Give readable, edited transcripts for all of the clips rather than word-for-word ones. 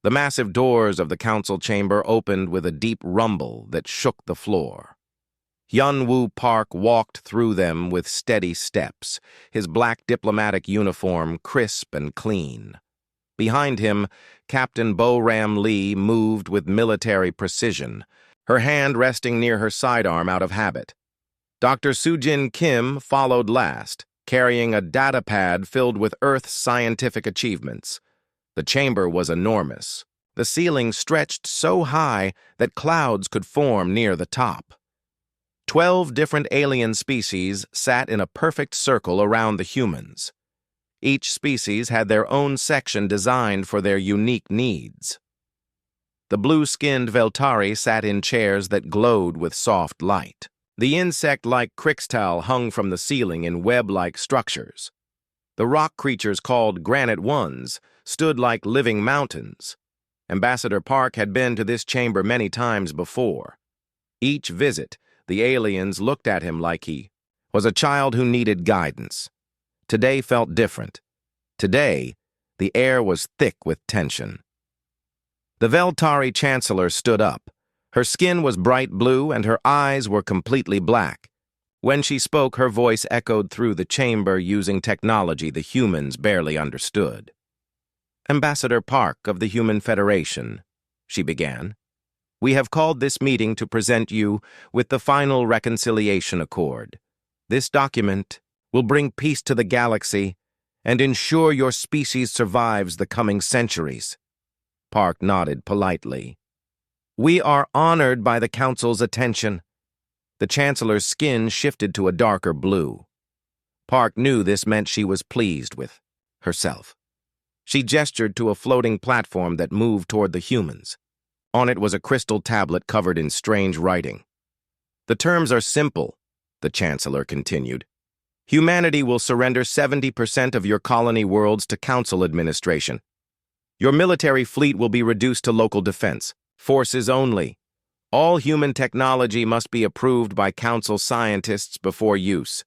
The massive doors of the council chamber opened with a deep rumble that shook the floor. Hyun-woo Park walked through them with steady steps, his black diplomatic uniform crisp and clean. Behind him, Captain Bo-Ram Lee moved with military precision, her hand resting near her sidearm out of habit. Dr. Soo-Jin Kim followed last, carrying a datapad filled with Earth's scientific achievements. The chamber was enormous. The ceiling stretched so high that clouds could form near the top. 12 different alien species sat in a perfect circle around the humans. Each species had their own section designed for their unique needs. The blue-skinned Veltari sat in chairs that glowed with soft light. The insect-like Krixtal hung from the ceiling in web-like structures. The rock creatures called Granite Ones stood like living mountains. Ambassador Park had been to this chamber many times before. Each visit, the aliens looked at him like he was a child who needed guidance. Today felt different. Today, the air was thick with tension. The Veltari Chancellor stood up. Her skin was bright blue and her eyes were completely black. When she spoke, her voice echoed through the chamber using technology the humans barely understood. "Ambassador Park of the Human Federation," she began. "We have called this meeting to present you with the final reconciliation accord. This document will bring peace to the galaxy and ensure your species survives the coming centuries." Park nodded politely. "We are honored by the Council's attention." The Chancellor's skin shifted to a darker blue. Park knew this meant she was pleased with herself. She gestured to a floating platform that moved toward the humans. On it was a crystal tablet covered in strange writing. "The terms are simple," the Chancellor continued. "Humanity will surrender 70% of your colony worlds to Council administration. Your military fleet will be reduced to local defense, forces only. All human technology must be approved by Council scientists before use.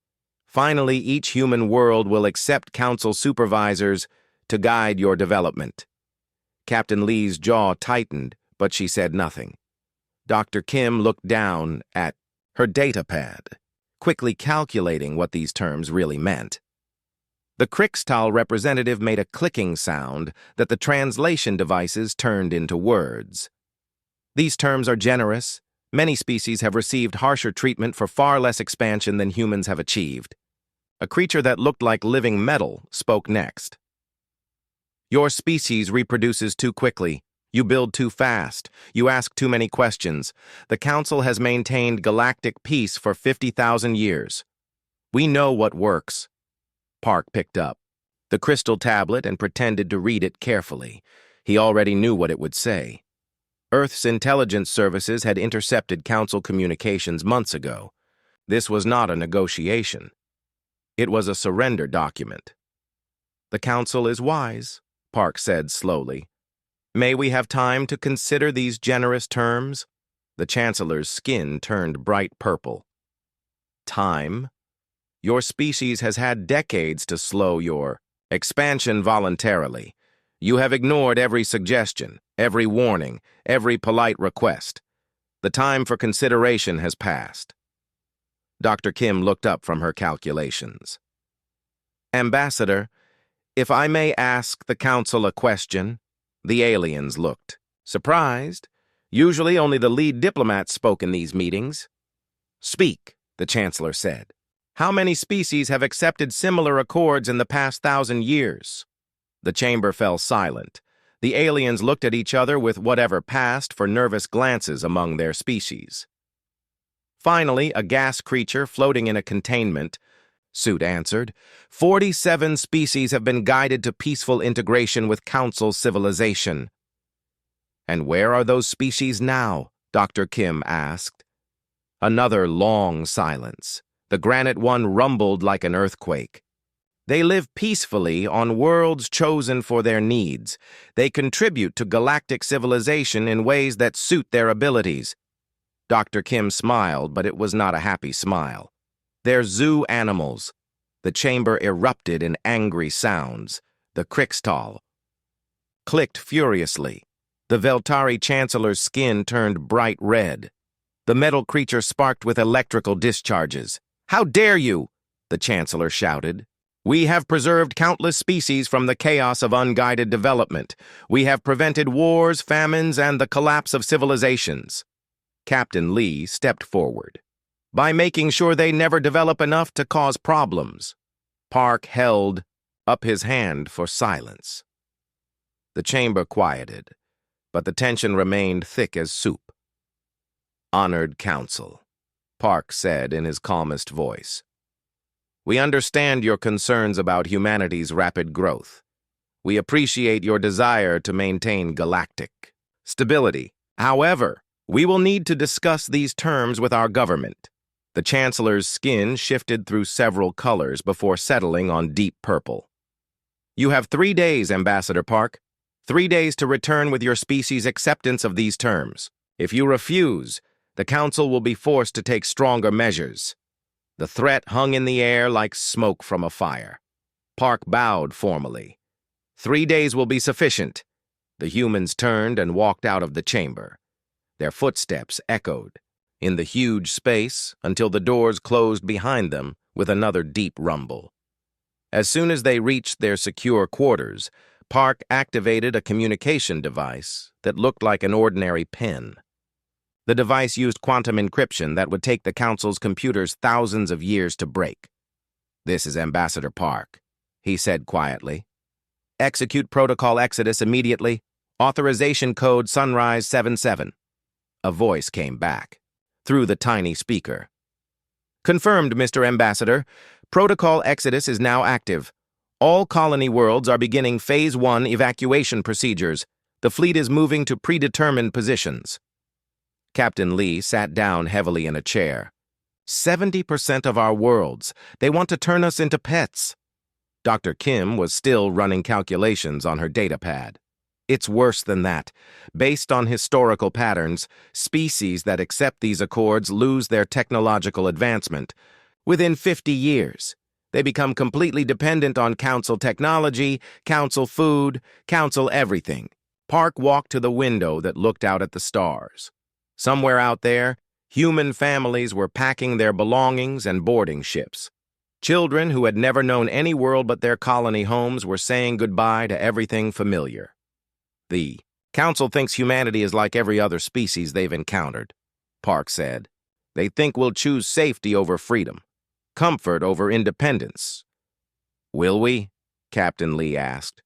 Finally, each human world will accept Council supervisors to guide your development." Captain Lee's jaw tightened, but she said nothing. Dr. Kim looked down at her datapad, quickly calculating what these terms really meant. The Krixtal representative made a clicking sound that the translation devices turned into words. "These terms are generous. Many species have received harsher treatment for far less expansion than humans have achieved." A creature that looked like living metal spoke next. "Your species reproduces too quickly. You build too fast. You ask too many questions. The Council has maintained galactic peace for 50,000 years. We know what works." Park picked up the crystal tablet and pretended to read it carefully. He already knew what it would say. Earth's intelligence services had intercepted Council communications months ago. This was not a negotiation. It was a surrender document. "The Council is wise," Park said slowly. "May we have time to consider these generous terms?" The Chancellor's skin turned bright purple. "Time? Your species has had decades to slow your expansion voluntarily. You have ignored every suggestion, every warning, every polite request. The time for consideration has passed." Dr. Kim looked up from her calculations. "Ambassador, if I may ask the Council a question?" The aliens looked surprised. Usually only the lead diplomat spoke in these meetings. "Speak," the Chancellor said. "How many species have accepted similar accords in the past 1,000 years?" The chamber fell silent. The aliens looked at each other with whatever passed for nervous glances among their species. Finally, a gas creature floating in a containment suit answered, 47 species have been guided to peaceful integration with Council civilization." "And where are those species now?" Dr. Kim asked. Another long silence. The Granite One rumbled like an earthquake. "They live peacefully on worlds chosen for their needs. They contribute to galactic civilization in ways that suit their abilities." Dr. Kim smiled, but it was not a happy smile. "They're zoo animals." The chamber erupted in angry sounds. The Krixtal clicked furiously. The Veltari Chancellor's skin turned bright red. The metal creature sparked with electrical discharges. "How dare you!" the Chancellor shouted. "We have preserved countless species from the chaos of unguided development. We have prevented wars, famines, and the collapse of civilizations." Captain Lee stepped forward. "By making sure they never develop enough to cause problems." Park held up his hand for silence. The chamber quieted, but the tension remained thick as soup. "Honored Council," Park said in his calmest voice. "We understand your concerns about humanity's rapid growth. We appreciate your desire to maintain galactic stability. However, we will need to discuss these terms with our government." The Chancellor's skin shifted through several colors before settling on deep purple. "You have 3 days, Ambassador Park. 3 days to return with your species' acceptance of these terms. If you refuse, the Council will be forced to take stronger measures." The threat hung in the air like smoke from a fire. Park bowed formally. 3 days will be sufficient." The humans turned and walked out of the chamber. Their footsteps echoed in the huge space until the doors closed behind them with another deep rumble. As soon as they reached their secure quarters, Park activated a communication device that looked like an ordinary pen. The device used quantum encryption that would take the Council's computers thousands of years to break. "This is Ambassador Park," he said quietly. "Execute Protocol Exodus immediately. Authorization code Sunrise 77. A voice came back through the tiny speaker. "Confirmed, Mr. Ambassador. Protocol Exodus is now active. All colony worlds are beginning Phase 1 evacuation procedures. The fleet is moving to predetermined positions." Captain Lee sat down heavily in a chair. 70% of our worlds. They want to turn us into pets." Dr. Kim was still running calculations on her datapad. "It's worse than that. Based on historical patterns, species that accept these accords lose their technological advancement. Within 50 years, they become completely dependent on Council technology, Council food, Council everything." Park walked to the window that looked out at the stars. Somewhere out there, human families were packing their belongings and boarding ships. Children who had never known any world but their colony homes were saying goodbye to everything familiar. "The Council thinks humanity is like every other species they've encountered," Park said. "They think we'll choose safety over freedom, comfort over independence." "Will we?" Captain Lee asked.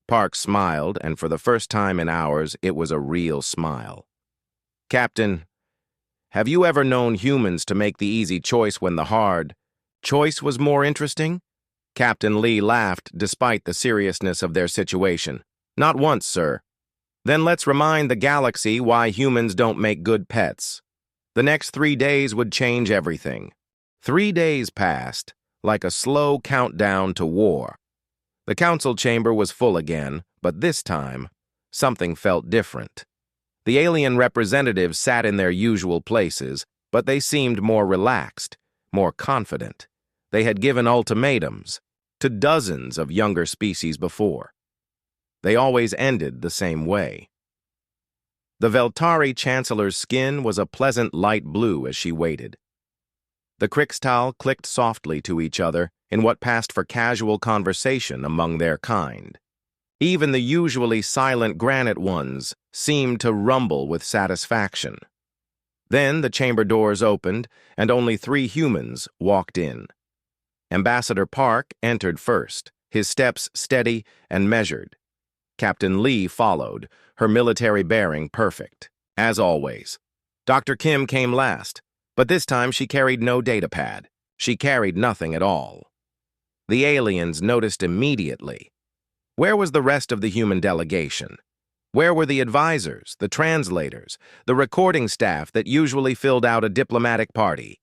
Park smiled, and for the first time in hours, it was a real smile. "Captain, have you ever known humans to make the easy choice when the hard choice was more interesting?" Captain Lee laughed despite the seriousness of their situation. "Not once, sir." "Then let's remind the galaxy why humans don't make good pets." The next 3 days would change everything. 3 days passed, like a slow countdown to war. The Council chamber was full again, but this time, something felt different. The alien representatives sat in their usual places, but they seemed more relaxed, more confident. They had given ultimatums to dozens of younger species before. They always ended the same way. The Veltari Chancellor's skin was a pleasant light blue as she waited. The Krixtal clicked softly to each other in what passed for casual conversation among their kind. Even the usually silent granite ones seemed to rumble with satisfaction. Then the chamber doors opened, and only 3 humans walked in. Ambassador Park entered first, his steps steady and measured. Captain Lee followed, her military bearing perfect, as always. Dr. Kim came last, but this time she carried no datapad. She carried nothing at all. The aliens noticed immediately. Where was the rest of the human delegation? Where were the advisors, the translators, the recording staff that usually filled out a diplomatic party?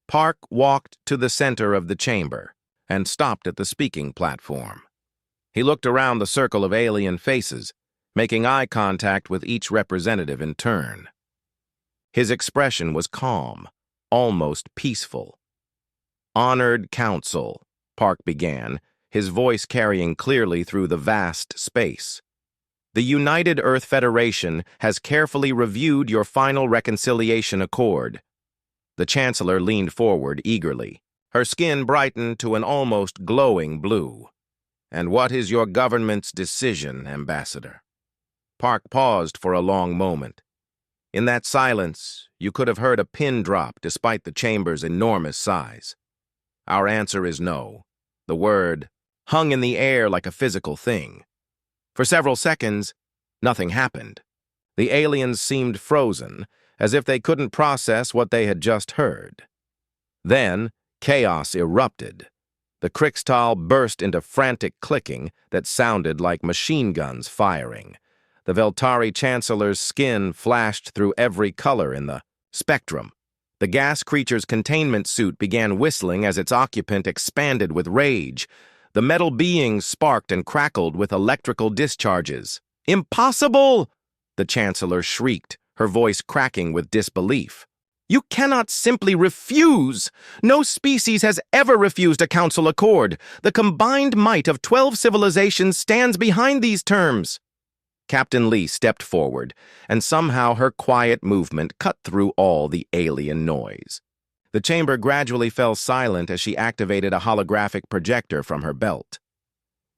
Park walked to the center of the chamber and stopped at the speaking platform. He looked around the circle of alien faces, making eye contact with each representative in turn. His expression was calm, almost peaceful. "Honored Council," Park began, his voice carrying clearly through the vast space. The United Earth Federation has carefully reviewed your final reconciliation accord. The Chancellor leaned forward eagerly. Her skin brightened to an almost glowing blue. And what is your government's decision, Ambassador? Park paused for a long moment. In that silence, you could have heard a pin drop despite the chamber's enormous size. Our answer is no. The word hung in the air like a physical thing. For several seconds, nothing happened. The aliens seemed frozen, as if they couldn't process what they had just heard. Then, chaos erupted. The crystal burst into frantic clicking that sounded like machine guns firing. The Veltari Chancellor's skin flashed through every color in the spectrum. The gas creature's containment suit began whistling as its occupant expanded with rage. The metal beings sparked and crackled with electrical discharges. "Impossible!" the Chancellor shrieked, her voice cracking with disbelief. "You cannot simply refuse! No species has ever refused a council accord. The combined might of 12 civilizations stands behind these terms." Captain Lee stepped forward, and somehow her quiet movement cut through all the alien noise. The chamber gradually fell silent as she activated a holographic projector from her belt.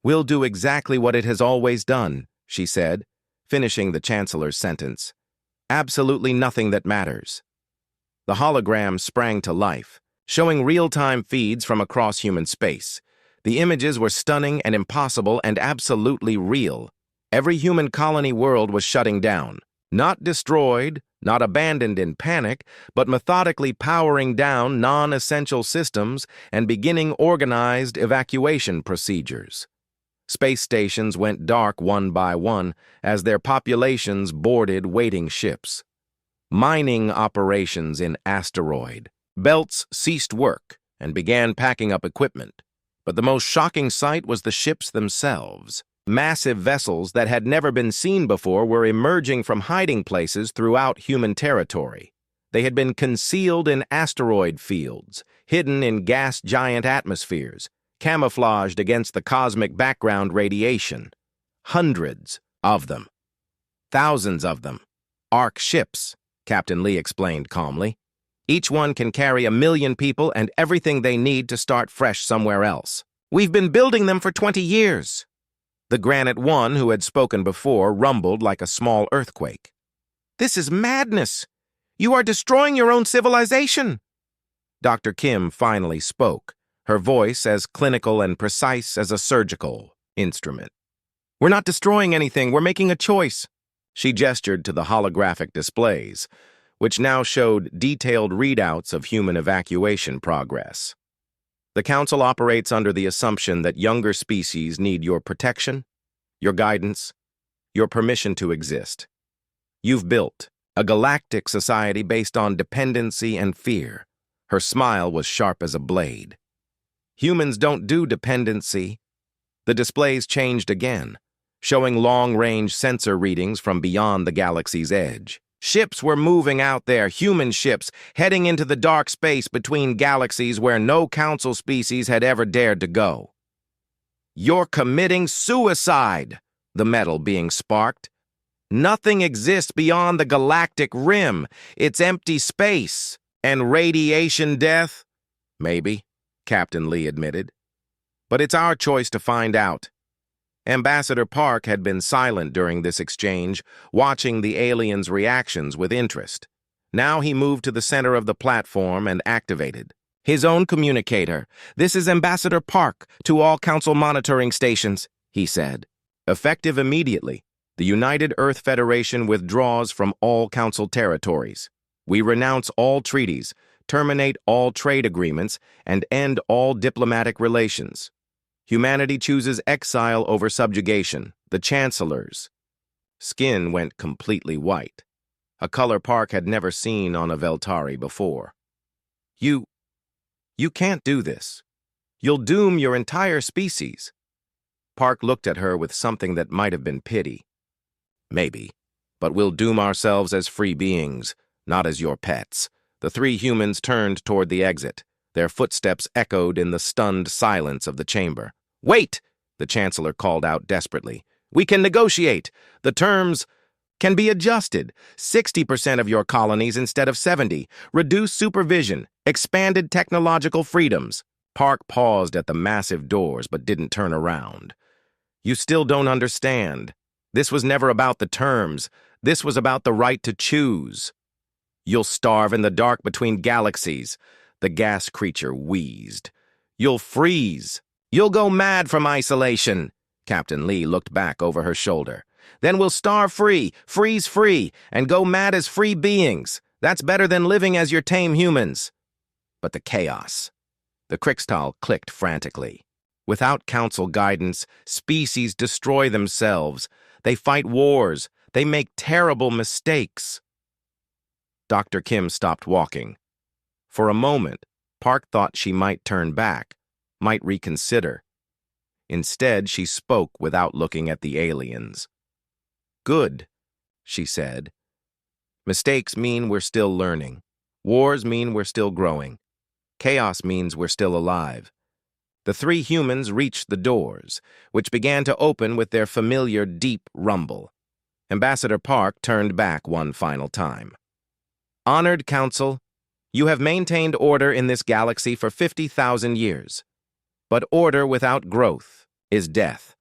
"We'll do exactly what it has always done," she said, finishing the Chancellor's sentence. "Absolutely nothing that matters." The hologram sprang to life, showing real-time feeds from across human space. The images were stunning and impossible and absolutely real. Every human colony world was shutting down. Not destroyed, not abandoned in panic, but methodically powering down non-essential systems and beginning organized evacuation procedures. Space stations went dark one by one as their populations boarded waiting ships. Mining operations in asteroid belts ceased work and began packing up equipment. But the most shocking sight was the ships themselves. Massive vessels that had never been seen before were emerging from hiding places throughout human territory. They had been concealed in asteroid fields, hidden in gas giant atmospheres, camouflaged against the cosmic background radiation. Hundreds of them. Thousands of them. Arc ships, Captain Lee explained calmly. Each one can carry 1 million people and everything they need to start fresh somewhere else. "We've been building them for 20 years. The Granite One, who had spoken before, rumbled like a small earthquake. "This is madness! You are destroying your own civilization!" Dr. Kim finally spoke, her voice as clinical and precise as a surgical instrument. "We're not destroying anything, we're making a choice." She gestured to the holographic displays, which now showed detailed readouts of human evacuation progress. The Council operates under the assumption that younger species need your protection, your guidance, your permission to exist. You've built a galactic society based on dependency and fear. Her smile was sharp as a blade. Humans don't do dependency. The displays changed again, showing long-range sensor readings from beyond the galaxy's edge. Ships were moving out there, human ships, heading into the dark space between galaxies where no council species had ever dared to go. "You're committing suicide," the metal being sparked. "Nothing exists beyond the galactic rim. It's empty space. And radiation death?" "Maybe," Captain Lee admitted. "But it's our choice to find out." Ambassador Park had been silent during this exchange, watching the aliens' reactions with interest. Now he moved to the center of the platform and activated his own communicator. "This is Ambassador Park to all Council monitoring stations," he said. Effective immediately, the United Earth Federation withdraws from all Council territories. We renounce all treaties, terminate all trade agreements, and end all diplomatic relations. Humanity chooses exile over subjugation. The Chancellor's skin went completely white, a color Park had never seen on a Veltari before. You can't do this. You'll doom your entire species." Park looked at her with something that might have been pity. "Maybe, but we'll doom ourselves as free beings, not as your pets." The three humans turned toward the exit. Their footsteps echoed in the stunned silence of the chamber. "Wait!" the Chancellor called out desperately. We can negotiate. The terms can be adjusted. 60% of your colonies instead of 70. Reduce supervision. Expanded technological freedoms. Park paused at the massive doors but didn't turn around. You still don't understand. This was never about the terms. This was about the right to choose. You'll starve in the dark between galaxies, the gas creature wheezed. You'll freeze. You'll go mad from isolation. Captain Lee looked back over her shoulder. Then we'll starve free, freeze free, and go mad as free beings. That's better than living as your tame humans. But the chaos. The Krixtal clicked frantically. Without council guidance, species destroy themselves. They fight wars. They make terrible mistakes. Dr. Kim stopped walking. For a moment, Park thought she might turn back, might reconsider. Instead, she spoke without looking at the aliens. Good, she said. Mistakes mean we're still learning. Wars mean we're still growing. Chaos means we're still alive. The three humans reached the doors, which began to open with their familiar deep rumble. Ambassador Park turned back one final time. Honored Council, you have maintained order in this galaxy for 50,000 years. But order without growth is death.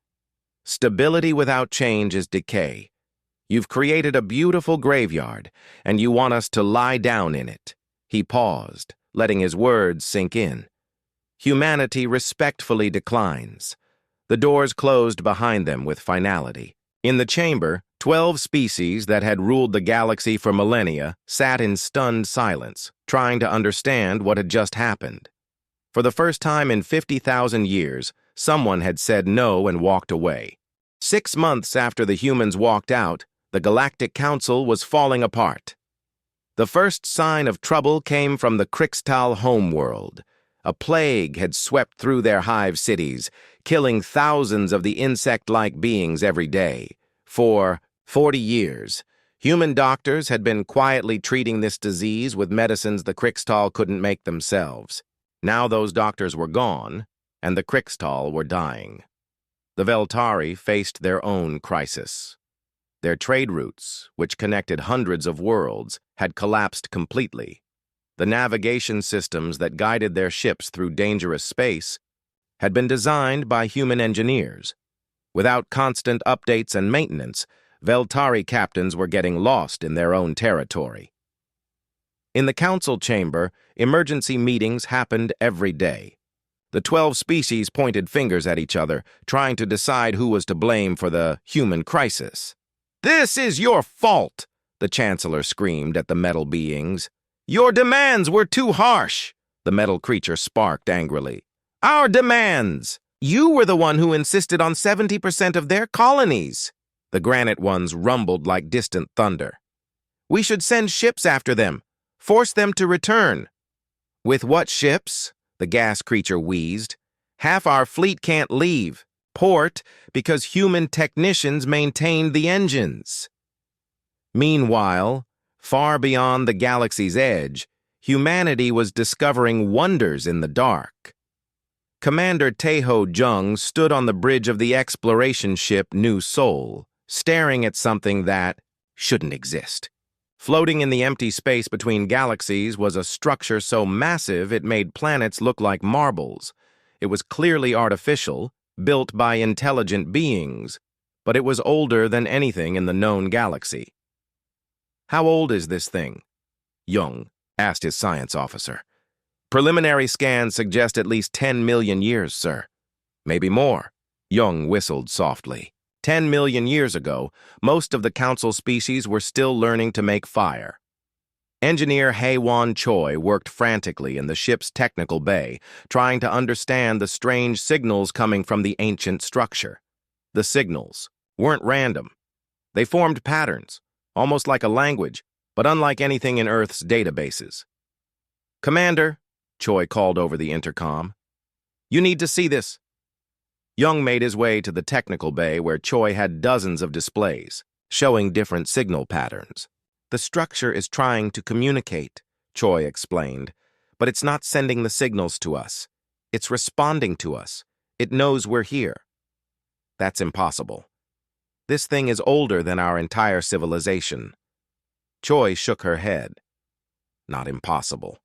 Stability without change is decay. You've created a beautiful graveyard, and you want us to lie down in it. He paused, letting his words sink in. Humanity respectfully declines. The doors closed behind them with finality. In the chamber, 12 species that had ruled the galaxy for millennia sat in stunned silence, trying to understand what had just happened. For the first time in 50,000 years, someone had said no and walked away. 6 months after the humans walked out, the Galactic Council was falling apart. The first sign of trouble came from the Krixtal homeworld. A plague had swept through their hive cities, killing thousands of the insect-like beings every day. For 40 years, human doctors had been quietly treating this disease with medicines the Krixtal couldn't make themselves. Now those doctors were gone, and the Krixtal were dying. The Veltari faced their own crisis. Their trade routes, which connected hundreds of worlds, had collapsed completely. The navigation systems that guided their ships through dangerous space had been designed by human engineers. Without constant updates and maintenance, Veltari captains were getting lost in their own territory. In the council chamber, emergency meetings happened every day. The 12 species pointed fingers at each other, trying to decide who was to blame for the human crisis. "This is your fault!" the Chancellor screamed at the metal beings. "Your demands were too harsh!" the metal creature sparked angrily. "Our demands! You were the one who insisted on 70% of their colonies!" The granite ones rumbled like distant thunder. "We should send ships after them, force them to return." "With what ships?" the gas creature wheezed. "Half our fleet can't leave port because human technicians maintained the engines." Meanwhile, far beyond the galaxy's edge, humanity was discovering wonders in the dark. Commander Taeho Jung stood on the bridge of the exploration ship New Seoul, staring at something that shouldn't exist. Floating in the empty space between galaxies was a structure so massive it made planets look like marbles. It was clearly artificial, built by intelligent beings, but it was older than anything in the known galaxy. "How old is this thing?" Jung asked his science officer. "Preliminary scans suggest at least 10 million years, sir." "Maybe more." Jung whistled softly. 10 million years ago, most of the council species were still learning to make fire. Engineer Haewon Choi worked frantically in the ship's technical bay, trying to understand the strange signals coming from the ancient structure. The signals weren't random. They formed patterns, almost like a language, but unlike anything in Earth's databases. "Commander," Choi called over the intercom, "you need to see this." Jung made his way to the technical bay where Choi had dozens of displays, showing different signal patterns. "The structure is trying to communicate," Choi explained, "but it's not sending the signals to us. It's responding to us. It knows we're here." "That's impossible." This thing is older than our entire civilization. Choi shook her head. Not impossible.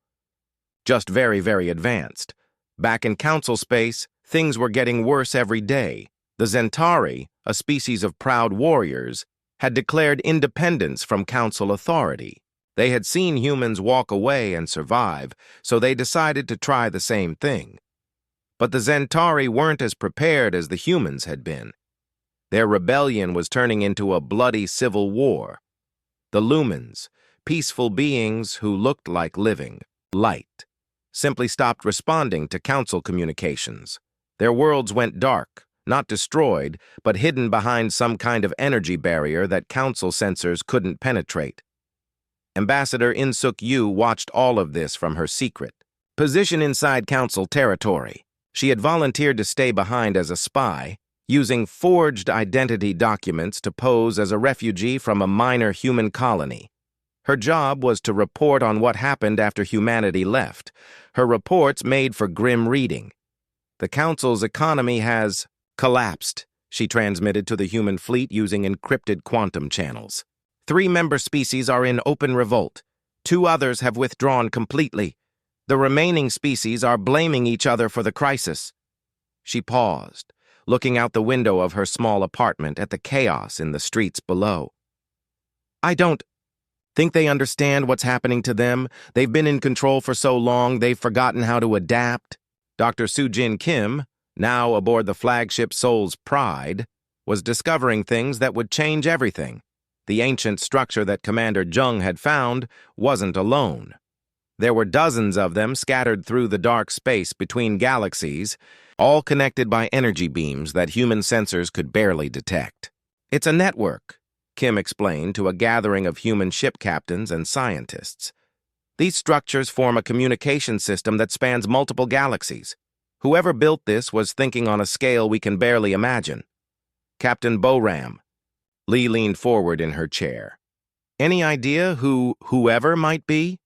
Just very, very advanced. Back in council space, things were getting worse every day. The Zentari, a species of proud warriors, had declared independence from council authority. They had seen humans walk away and survive, so they decided to try the same thing. But the Zentari weren't as prepared as the humans had been. Their rebellion was turning into a bloody civil war. The Lumens, peaceful beings who looked like living, light, simply stopped responding to council communications. Their worlds went dark, not destroyed, but hidden behind some kind of energy barrier that council sensors couldn't penetrate. Ambassador In-Suk Yu watched all of this from her secret position inside council territory. She had volunteered to stay behind as a spy, using forged identity documents to pose as a refugee from a minor human colony. Her job was to report on what happened after humanity left. Her reports made for grim reading. The council's economy has collapsed, she transmitted to the human fleet using encrypted quantum channels. 3 member species are in open revolt. 2 others have withdrawn completely. The remaining species are blaming each other for the crisis. She paused, looking out the window of her small apartment at the chaos in the streets below. I don't think they understand what's happening to them. They've been in control for so long, they've forgotten how to adapt. Dr. Soo-Jin Kim, now aboard the flagship Soul's Pride, was discovering things that would change everything. The ancient structure that Commander Jung had found wasn't alone. There were dozens of them scattered through the dark space between galaxies, all connected by energy beams that human sensors could barely detect. It's a network, Kim explained to a gathering of human ship captains and scientists. These structures form a communication system that spans multiple galaxies. Whoever built this was thinking on a scale we can barely imagine. Captain Boram. Lee leaned forward in her chair. Any idea who whoever might be?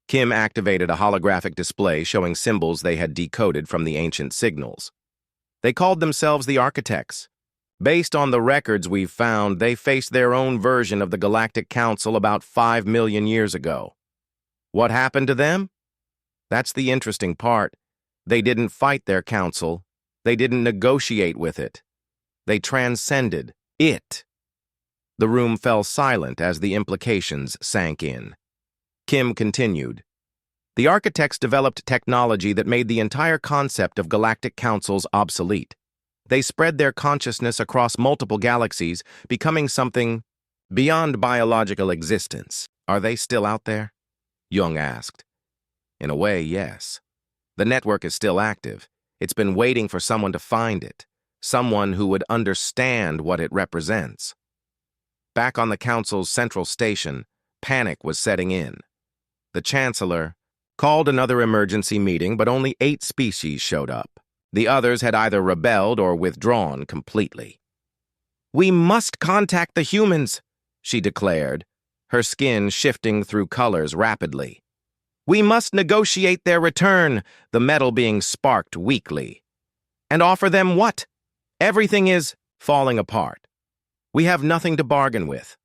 Kim activated a holographic display showing symbols they had decoded from the ancient signals. They called themselves the Architects. Based on the records we've found, they faced their own version of the Galactic Council about 5 million years ago. What happened to them? That's the interesting part. They didn't fight their council. They didn't negotiate with it. They transcended it. The room fell silent as the implications sank in. Kim continued. The Architects developed technology that made the entire concept of galactic councils obsolete. They spread their consciousness across multiple galaxies, becoming something beyond biological existence. Are they still out there? Jung asked. In a way, yes. The network is still active. It's been waiting for someone to find it, someone who would understand what it represents. Back on the Council's central station, panic was setting in. The Chancellor called another emergency meeting, but only 8 species showed up. The others had either rebelled or withdrawn completely. We must contact the humans, she declared, her skin shifting through colors rapidly. We must negotiate their return, the metal being sparked weakly. And offer them what? Everything is falling apart. We have nothing to bargain with.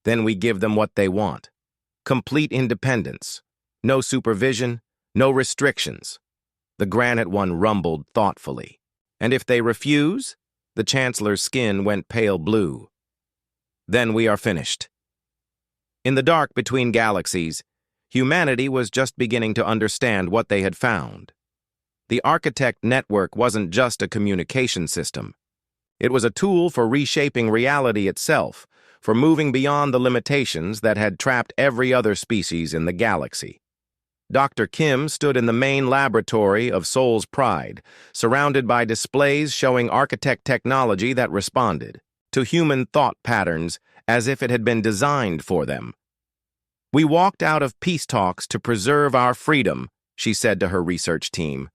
Then we give them what they want. Complete independence. No supervision, no restrictions. The Granite One rumbled thoughtfully. And if they refuse? The Chancellor's skin went pale blue. Then we are finished. In the dark between galaxies, humanity was just beginning to understand what they had found. The Architect network wasn't just a communication system. It was a tool for reshaping reality itself, for moving beyond the limitations that had trapped every other species in the galaxy. Dr. Kim stood in the main laboratory of Soul's Pride, surrounded by displays showing Architect technology that responded to human thought patterns as if it had been designed for them. We walked out of peace talks to preserve our freedom, she said to her research team.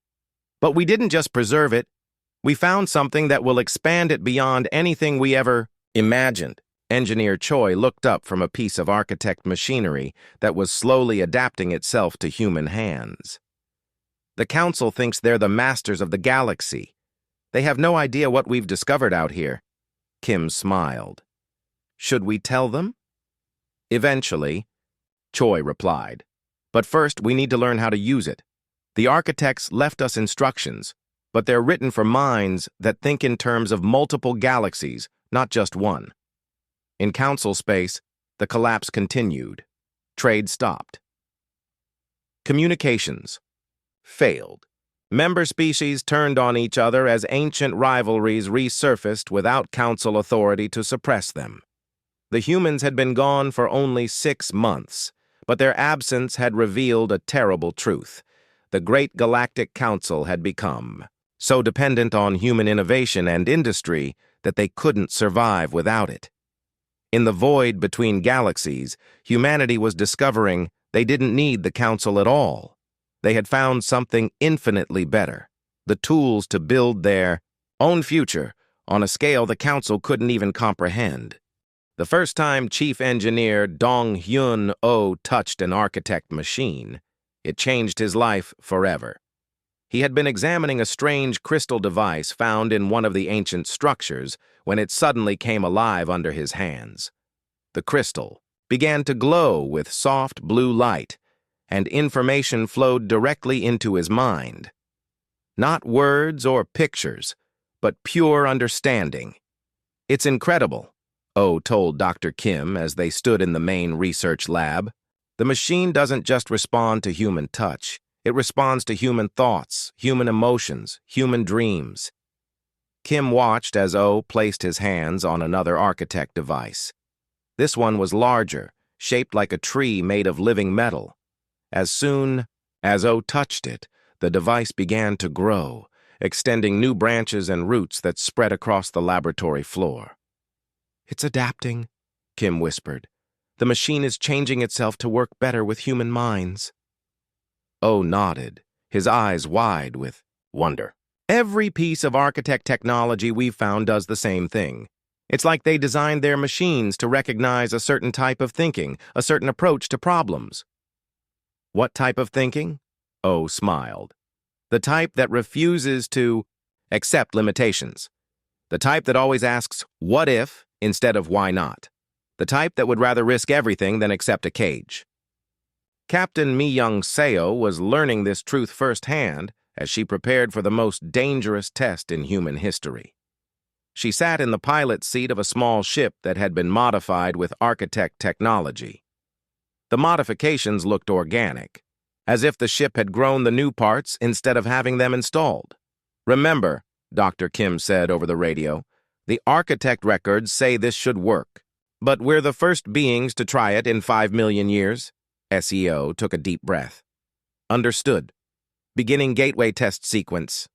But we didn't just preserve it. We found something that will expand it beyond anything we ever imagined. Engineer Choi looked up from a piece of Architect machinery that was slowly adapting itself to human hands. The Council thinks they're the masters of the galaxy. They have no idea what we've discovered out here. Kim smiled. Should we tell them? Eventually, Choi replied. But first, we need to learn how to use it. The architects left us instructions, but they're written for minds that think in terms of multiple galaxies, not just one. In council space, the collapse continued. Trade stopped. Communications failed. Member species turned on each other as ancient rivalries resurfaced without council authority to suppress them. The humans had been gone for only 6 months, but their absence had revealed a terrible truth. The Great Galactic Council had become so dependent on human innovation and industry that they couldn't survive without it. In the void between galaxies, humanity was discovering they didn't need the Council at all. They had found something infinitely better, the tools to build their own future on a scale the Council couldn't even comprehend. The first time Chief Engineer Dong-Hyun-Oh touched an architect machine, it changed his life forever. He had been examining a strange crystal device found in one of the ancient structures when it suddenly came alive under his hands. The crystal began to glow with soft blue light, and information flowed directly into his mind. Not words or pictures, but pure understanding. It's incredible, Oh told Dr. Kim as they stood in the main research lab. The machine doesn't just respond to human touch. It responds to human thoughts, human emotions, human dreams. Kim watched as Oh placed his hands on another architect device. This one was larger, shaped like a tree made of living metal. As soon as Oh touched it, the device began to grow, extending new branches and roots that spread across the laboratory floor. It's adapting, Kim whispered. The machine is changing itself to work better with human minds. Oh nodded, his eyes wide with wonder. Every piece of architect technology we've found does the same thing. It's like they designed their machines to recognize a certain type of thinking, a certain approach to problems. What type of thinking? Oh smiled. The type that refuses to accept limitations. The type that always asks, what if, instead of why not. The type that would rather risk everything than accept a cage. Captain Mi-young-seo was learning this truth firsthand as she prepared for the most dangerous test in human history. She sat in the pilot's seat of a small ship that had been modified with architect technology. The modifications looked organic, as if the ship had grown the new parts instead of having them installed. Remember, Dr. Kim said over the radio, the architect records say this should work, but we're the first beings to try it in 5 million years. SEO took a deep breath. Understood. Beginning gateway test sequence.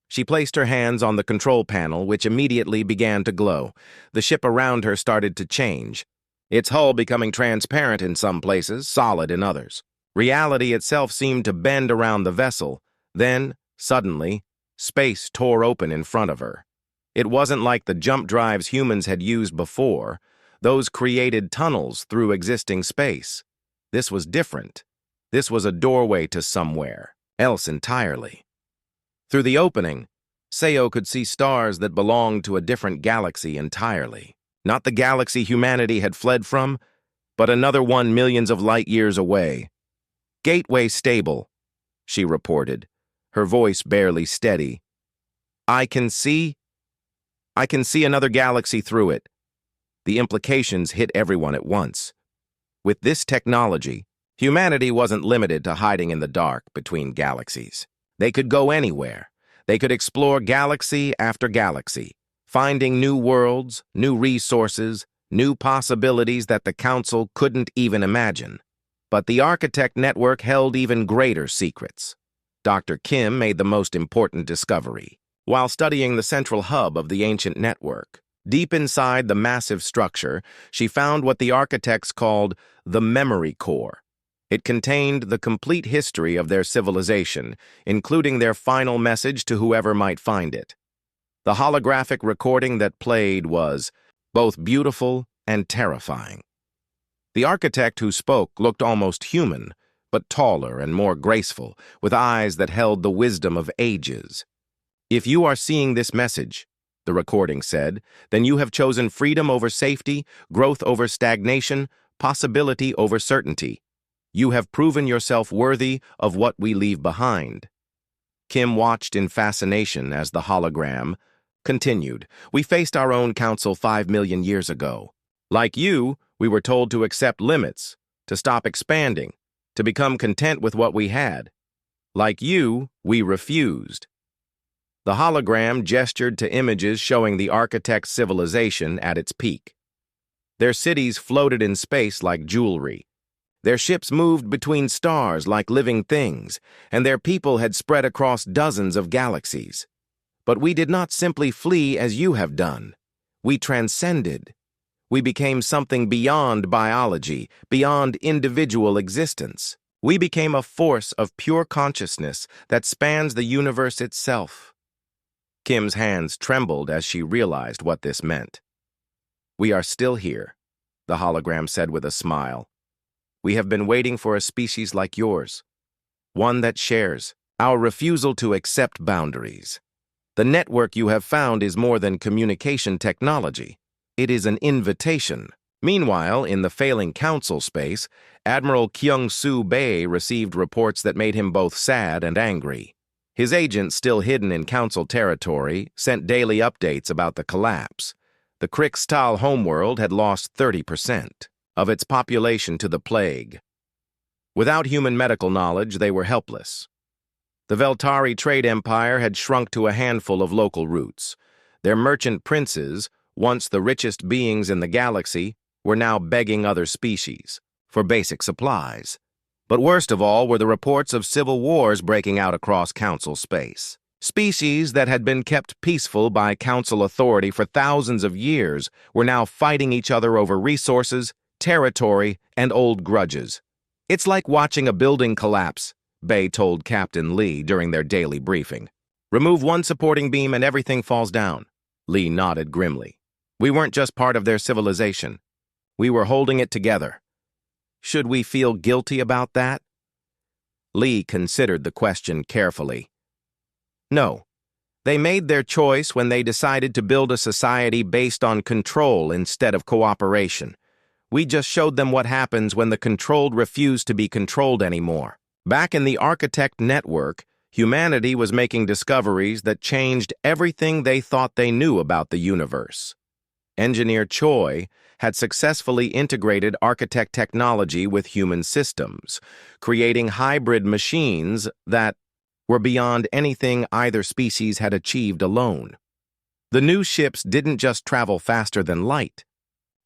She placed her hands on the control panel, which immediately began to glow. The ship around her started to change, its hull becoming transparent in some places, solid in others. Reality itself seemed to bend around the vessel. Then, suddenly, space tore open in front of her. It wasn't like the jump drives humans had used before. Those created tunnels through existing space. This was different. This was a doorway to somewhere else entirely. Through the opening, Seo could see stars that belonged to a different galaxy entirely. Not the galaxy humanity had fled from, but another one millions of light years away. Gateway stable, she reported, her voice barely steady. I can see another galaxy through it. The implications hit everyone at once. With this technology, humanity wasn't limited to hiding in the dark between galaxies. They could go anywhere. They could explore galaxy after galaxy, finding new worlds, new resources, new possibilities that the Council couldn't even imagine. But the Architect Network held even greater secrets. Dr. Kim made the most important discovery. While studying the central hub of the ancient network, deep inside the massive structure, she found what the architects called the memory core. It contained the complete history of their civilization, including their final message to whoever might find it. The holographic recording that played was both beautiful and terrifying. The architect who spoke looked almost human, but taller and more graceful, with eyes that held the wisdom of ages. If you are seeing this message, the recording said, then you have chosen freedom over safety, growth over stagnation, possibility over certainty. You have proven yourself worthy of what we leave behind. Kim watched in fascination as the hologram continued. We faced our own council 5 million years ago. Like you, we were told to accept limits, to stop expanding, to become content with what we had. Like you, we refused. The hologram gestured to images showing the architect's civilization at its peak. Their cities floated in space like jewelry. Their ships moved between stars like living things, and their people had spread across dozens of galaxies. But we did not simply flee as you have done. We transcended. We became something beyond biology, beyond individual existence. We became a force of pure consciousness that spans the universe itself. Kim's hands trembled as she realized what this meant. We are still here, the hologram said with a smile. We have been waiting for a species like yours, one that shares our refusal to accept boundaries. The network you have found is more than communication technology. It is an invitation. Meanwhile, in the failing council space, Admiral Kyung-Soo Bae received reports that made him both sad and angry. His agents, still hidden in council territory, sent daily updates about the collapse. The Krixtal homeworld had lost 30% of its population to the plague. Without human medical knowledge, they were helpless. The Veltari trade empire had shrunk to a handful of local routes. Their merchant princes, once the richest beings in the galaxy, were now begging other species for basic supplies. But worst of all were the reports of civil wars breaking out across council space. Species that had been kept peaceful by council authority for thousands of years were now fighting each other over resources, territory, and old grudges. It's like watching a building collapse, Bae told Captain Lee during their daily briefing. Remove one supporting beam and everything falls down. Lee nodded grimly. We weren't just part of their civilization. We were holding it together. Should we feel guilty about that? Lee considered the question carefully. No. They made their choice when they decided to build a society based on control instead of cooperation. We just showed them what happens when the controlled refuse to be controlled anymore. Back in the Architect Network, humanity was making discoveries that changed everything they thought they knew about the universe. Engineer Choi had successfully integrated architect technology with human systems, creating hybrid machines that were beyond anything either species had achieved alone. The new ships didn't just travel faster than light.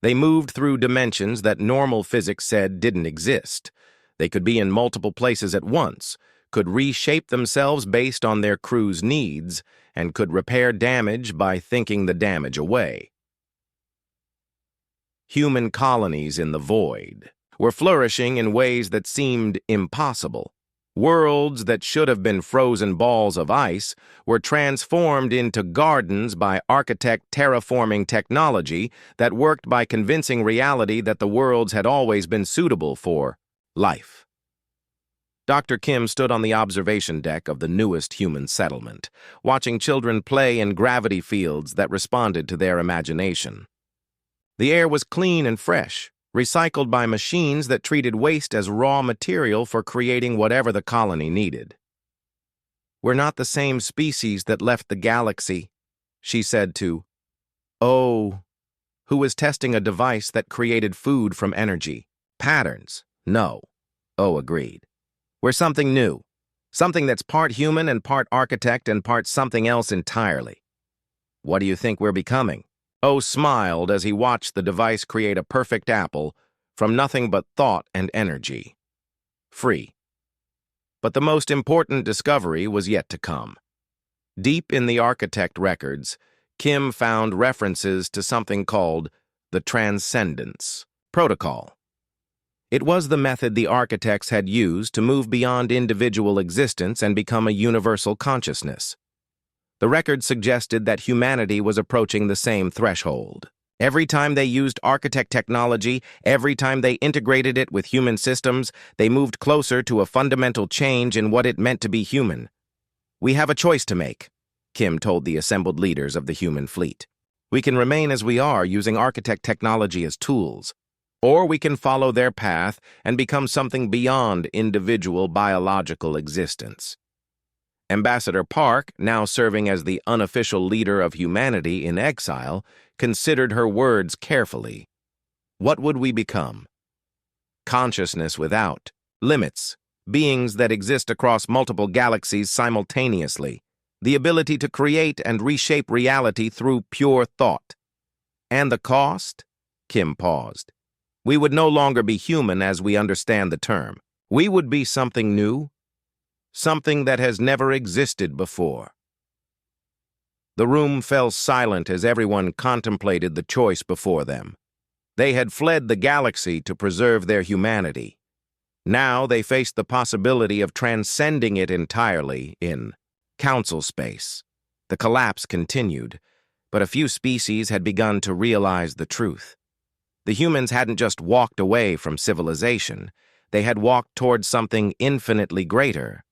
They moved through dimensions that normal physics said didn't exist. They could be in multiple places at once, could reshape themselves based on their crew's needs, and could repair damage by thinking the damage away. Human colonies in the void were flourishing in ways that seemed impossible. Worlds that should have been frozen balls of ice were transformed into gardens by architect terraforming technology that worked by convincing reality that the worlds had always been suitable for life. Dr. Kim stood on the observation deck of the newest human settlement, watching children play in gravity fields that responded to their imagination. The air was clean and fresh, recycled by machines that treated waste as raw material for creating whatever the colony needed. We're not the same species that left the galaxy, she said to O, who was testing a device that created food from energy. Patterns, no, O agreed. We're something new, something that's part human and part architect and part something else entirely. What do you think we're becoming? O smiled as he watched the device create a perfect apple from nothing but thought and energy. Free. But the most important discovery was yet to come. Deep in the architect records, Kim found references to something called the Transcendence Protocol. It was the method the architects had used to move beyond individual existence and become a universal consciousness. The record suggested that humanity was approaching the same threshold. Every time they used architect technology, every time they integrated it with human systems, they moved closer to a fundamental change in what it meant to be human. We have a choice to make, Kim told the assembled leaders of the human fleet. We can remain as we are, using architect technology as tools. Or we can follow their path and become something beyond individual biological existence. Ambassador Park, now serving as the unofficial leader of humanity in exile, considered her words carefully. What would we become? Consciousness without limits, beings that exist across multiple galaxies simultaneously, the ability to create and reshape reality through pure thought. And the cost? Kim paused. We would no longer be human as we understand the term. We would be something new, something that has never existed before. The room fell silent as everyone contemplated the choice before them. They had fled the galaxy to preserve their humanity. Now they faced the possibility of transcending it entirely in council space. The collapse continued, but a few species had begun to realize the truth. The humans hadn't just walked away from civilization, they had walked towards something infinitely greater.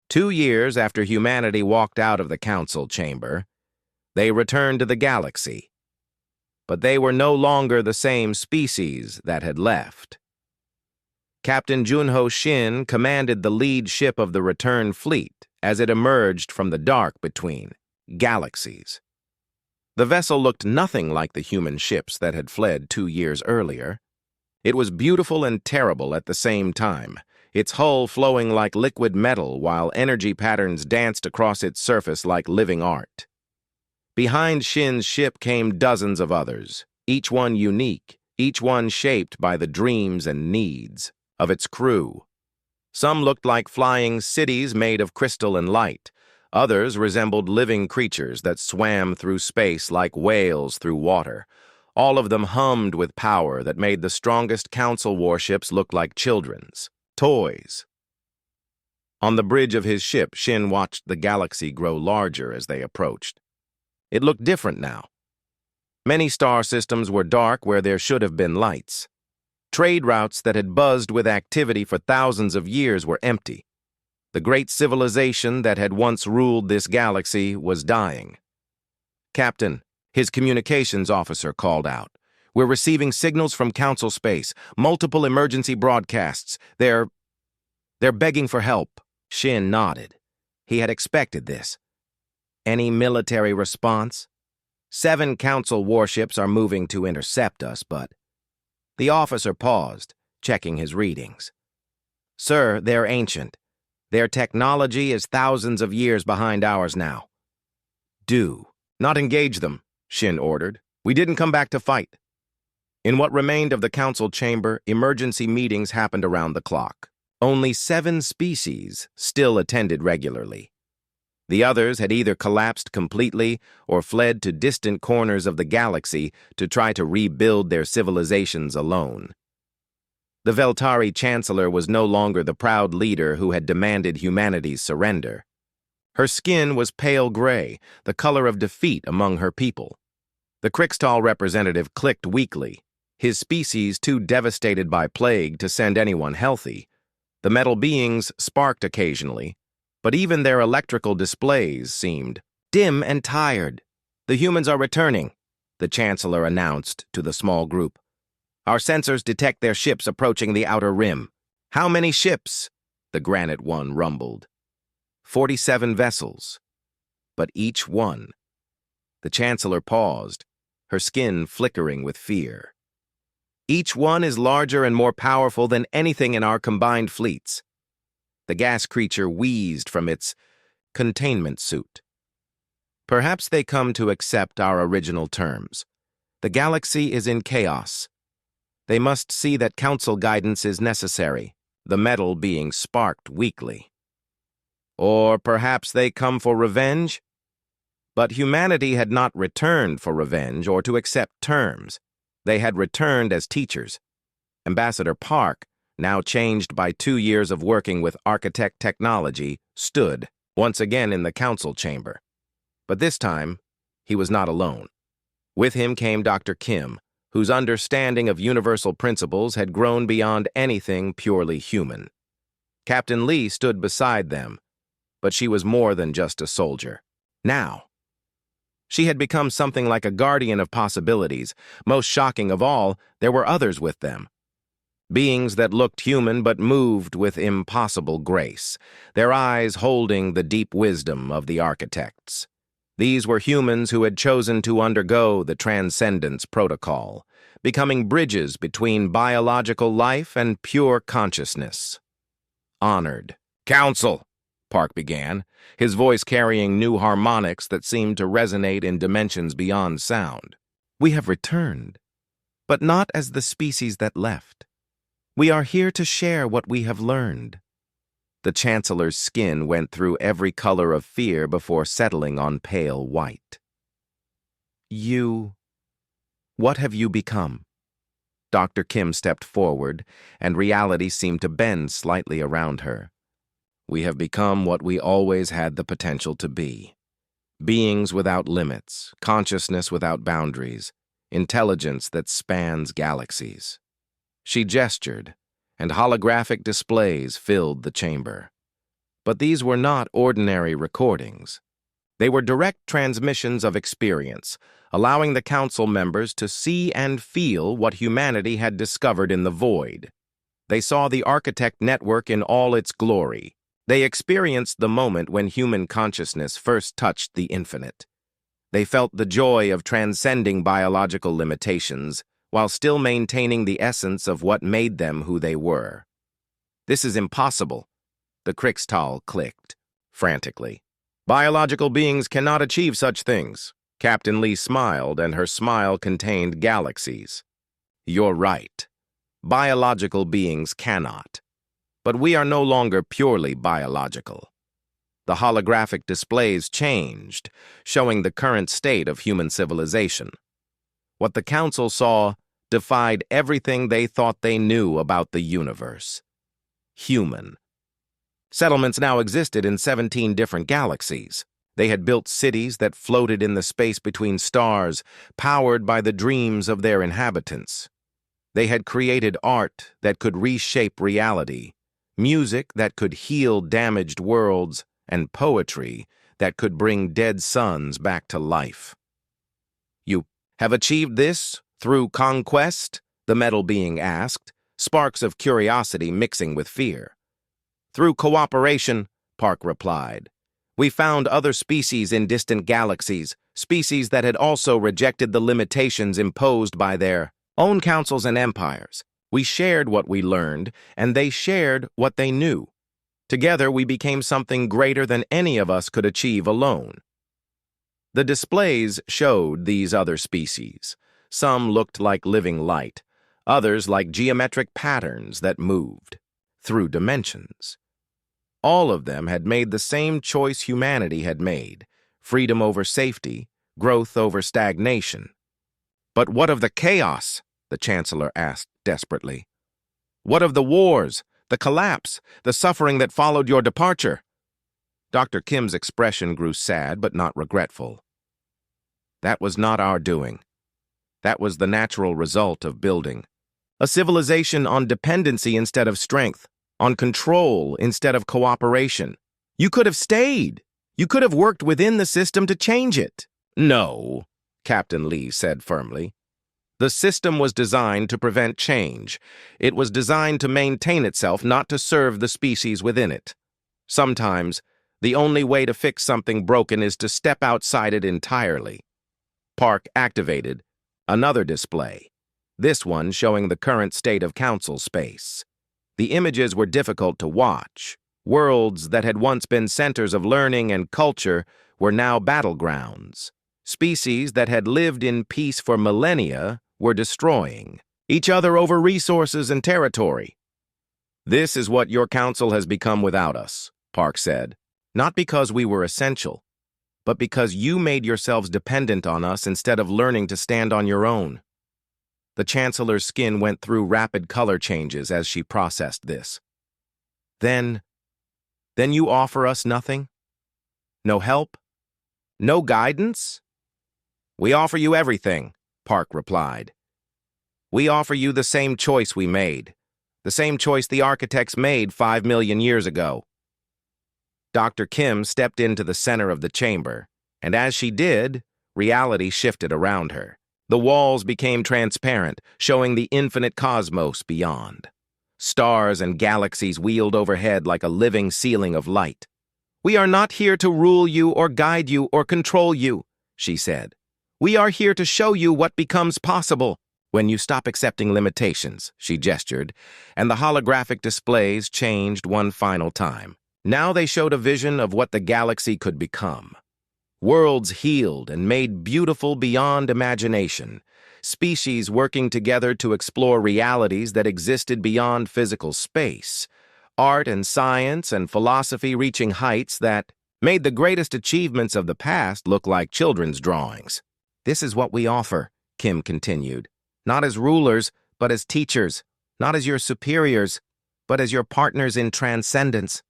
2 years after humanity walked out of the council chamber, they returned to the galaxy. But they were no longer the same species that had left. Captain Junho Shin commanded the lead ship of the return fleet as it emerged from the dark between galaxies. The vessel looked nothing like the human ships that had fled 2 years earlier. It was beautiful and terrible at the same time, its hull flowing like liquid metal while energy patterns danced across its surface like living art. Behind Shin's ship came dozens of others, each one unique, each one shaped by the dreams and needs of its crew. Some looked like flying cities made of crystal and light. Others resembled living creatures that swam through space like whales through water. All of them hummed with power that made the strongest council warships look like children's toys. On the bridge of his ship, Shin watched the galaxy grow larger as they approached. It looked different now. Many star systems were dark where there should have been lights. Trade routes that had buzzed with activity for thousands of years were empty. The great civilization that had once ruled this galaxy was dying. Captain, his communications officer called out. We're receiving signals from Council Space, multiple emergency broadcasts. They're begging for help. Shin nodded. He had expected this. Any military response? 7 Council warships are moving to intercept us, but... The officer paused, checking his readings. Sir, they're ancient. Their technology is thousands of years behind ours now. Do not engage them, Shin ordered. We didn't come back to fight. In what remained of the council chamber, emergency meetings happened around the clock. Only 7 species still attended regularly. The others had either collapsed completely or fled to distant corners of the galaxy to try to rebuild their civilizations alone. The Veltari Chancellor was no longer the proud leader who had demanded humanity's surrender. Her skin was pale gray, the color of defeat among her people. The Crixtal representative clicked weakly, his species too devastated by plague to send anyone healthy. The metal beings sparked occasionally, but even their electrical displays seemed dim and tired. The humans are returning, the Chancellor announced to the small group. Our sensors detect their ships approaching the outer rim. How many ships? The Granite One rumbled. 47 vessels. But each one. The Chancellor paused, her skin flickering with fear. Each one is larger and more powerful than anything in our combined fleets. The gas creature wheezed from its containment suit. Perhaps they come to accept our original terms. The galaxy is in chaos. They must see that council guidance is necessary, the metal being sparked weakly. Or perhaps they come for revenge? But humanity had not returned for revenge or to accept terms. They had returned as teachers. Ambassador Park, now changed by 2 years of working with architect technology, stood once again in the council chamber. But this time, he was not alone. With him came Dr. Kim, whose understanding of universal principles had grown beyond anything purely human. Captain Lee stood beside them, but she was more than just a soldier. Now, she had become something like a guardian of possibilities. Most shocking of all, there were others with them. Beings that looked human but moved with impossible grace, their eyes holding the deep wisdom of the architects. These were humans who had chosen to undergo the Transcendence Protocol, becoming bridges between biological life and pure consciousness. Honored. "Council," Park began, his voice carrying new harmonics that seemed to resonate in dimensions beyond sound. "We have returned, but not as the species that left. We are here to share what we have learned." The Chancellor's skin went through every color of fear before settling on pale white. What have you become?" Dr. Kim stepped forward, and reality seemed to bend slightly around her. "We have become what we always had the potential to be. Beings without limits, consciousness without boundaries, intelligence that spans galaxies." She gestured, and holographic displays filled the chamber. But these were not ordinary recordings. They were direct transmissions of experience, allowing the council members to see and feel what humanity had discovered in the void. They saw the architect network in all its glory. They experienced the moment when human consciousness first touched the infinite. They felt the joy of transcending biological limitations, while still maintaining the essence of what made them who they were. "This is impossible," the Krixtal clicked, frantically. "Biological beings cannot achieve such things." Captain Lee smiled, and her smile contained galaxies. "You're right. Biological beings cannot. But we are no longer purely biological." The holographic displays changed, showing the current state of human civilization. What the Council saw defied everything they thought they knew about the universe. Human. Settlements now existed in 17 different galaxies. They had built cities that floated in the space between stars, powered by the dreams of their inhabitants. They had created art that could reshape reality, music that could heal damaged worlds, and poetry that could bring dead suns back to life. "You have achieved this through conquest?" the metal being asked, sparks of curiosity mixing with fear. "Through cooperation," Park replied. "We found other species in distant galaxies, species that had also rejected the limitations imposed by their own councils and empires. We shared what we learned, and they shared what they knew. Together, we became something greater than any of us could achieve alone." The displays showed these other species. Some looked like living light, others like geometric patterns that moved through dimensions. All of them had made the same choice humanity had made: freedom over safety, growth over stagnation. "But what of the chaos?" the Chancellor asked desperately. "What of the wars, the collapse, the suffering that followed your departure?" Dr. Kim's expression grew sad but not regretful. "That was not our doing. That was the natural result of building a civilization on dependency instead of strength, on control instead of cooperation. You could have stayed. You could have worked within the system to change it." "No," Captain Lee said firmly. "The system was designed to prevent change. It was designed to maintain itself, not to serve the species within it. Sometimes, the only way to fix something broken is to step outside it entirely." Park activated another display, this one showing the current state of council space. The images were difficult to watch. Worlds that had once been centers of learning and culture were now battlegrounds. Species that had lived in peace for millennia were destroying each other over resources and territory. "This is what your council has become without us," Park said. "Not because we were essential, but because you made yourselves dependent on us instead of learning to stand on your own." The Chancellor's skin went through rapid color changes as she processed this. Then you offer us nothing? No help? No guidance?" "We offer you everything," Park replied. "We offer you the same choice we made, the same choice the architects made 5 million years ago." Dr. Kim stepped into the center of the chamber, And as she did, reality shifted around her. The walls became transparent, showing the infinite cosmos beyond. Stars and galaxies wheeled overhead like a living ceiling of light. "We are not here to rule you or guide you or control you," she said. "We are here to show you what becomes possible when you stop accepting limitations," she gestured, and the holographic displays changed one final time. Now they showed a vision of what the galaxy could become. Worlds healed and made beautiful beyond imagination, species working together to explore realities that existed beyond physical space, art and science and philosophy reaching heights that made the greatest achievements of the past look like children's drawings. "This is what we offer," Kim continued, "not as rulers, but as teachers, not as your superiors, but as your partners in transcendence."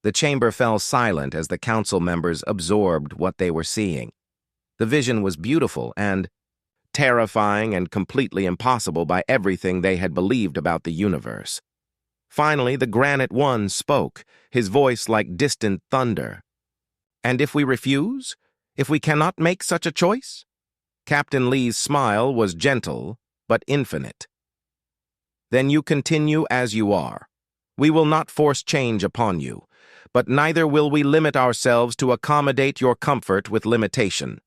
The chamber fell silent as the council members absorbed what they were seeing. The vision was beautiful and terrifying and completely impossible by everything they had believed about the universe. Finally, the Granite One spoke, his voice like distant thunder. "And if we refuse? If we cannot make such a choice?" Captain Lee's smile was gentle, but infinite. "Then you continue as you are. We will not force change upon you, but neither will we limit ourselves to accommodate your comfort with limitation."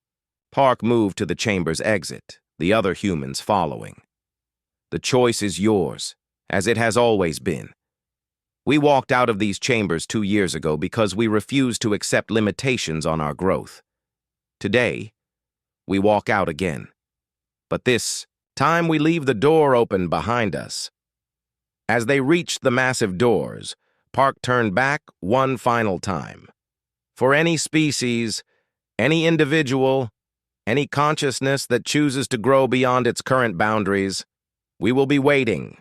Park moved to the chamber's exit, the other humans following. "The choice is yours, as it has always been. We walked out of these chambers 2 years ago because we refused to accept limitations on our growth. Today, we walk out again. But this time we leave the door open behind us." As they reached the massive doors, Park turned back one final time. "For any species, any individual, any consciousness that chooses to grow beyond its current boundaries, we will be waiting.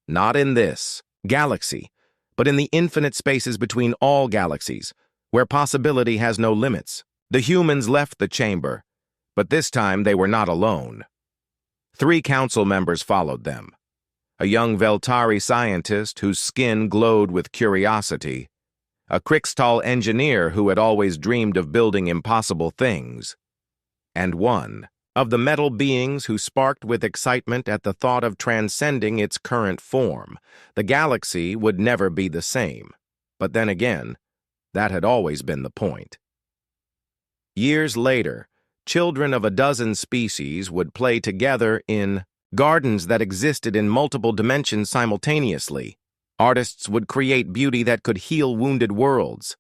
Not in this galaxy, but in the infinite spaces between all galaxies, where possibility has no limits." The humans left the chamber, but this time they were not alone. 3 council members followed them. A young Veltari scientist whose skin glowed with curiosity, a Krixtal engineer who had always dreamed of building impossible things, and one of the metal beings who sparked with excitement at the thought of transcending its current form. The galaxy would never be the same, but then again, that had always been the point. Years later, children of a dozen species would play together in gardens that existed in multiple dimensions simultaneously. Artists would create beauty that could heal wounded worlds,